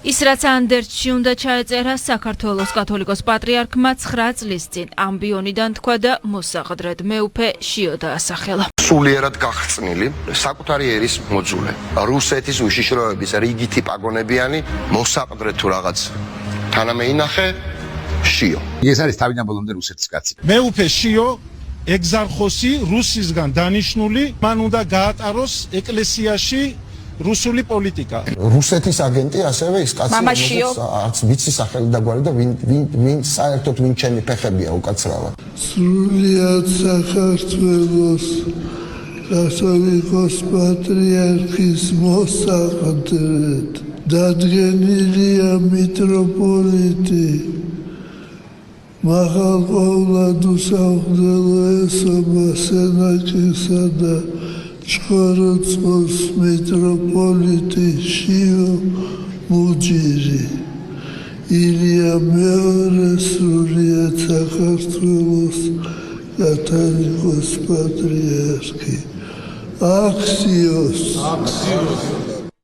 ის რაც ანდერჩში უნდა ჩაეწერა საქართველოს კათოლიკოს პატრიარქმა 9 წლის წინ ამბიონიდან თქვა და მოსაყდრედ მეუფე შიო დაასახელა. სულიერად გახსნილი საკუთარი ერის მოძულე რუსეთის უშიშროების რიგითი პაგონებიანი მოსაყდრედ თუ რაღაც თანამეინახე შიო. ეს არის თავიდან ბოლომდე რუსეთის კაცი. მეუფე შიო ეგზარხოსი რუსისგან დანიშნული მან უნდა გაატაროს ეკლესიაში რუსული პოლიტიკა. რუსეთის აგენტი ასევე ის კაცი არც ვიცი სახელი და გვარი და ვინ საერთოდ ვინ ჩემი ფეხებია უკაცრავად. სრულიად საქართველოს კათოლიკოს პატრიარქის მოსაყდრედ დადგენილია მიტროპოლიტი მაღალყოვლად უსაუხლელო ესობა სენაკისა და ჩხოროწყოს მიტროპოლიტი შიო მუჯირი ილია მეორე სრულიად საქართველოს კათოლიკოს პატრიარქი აქსიოს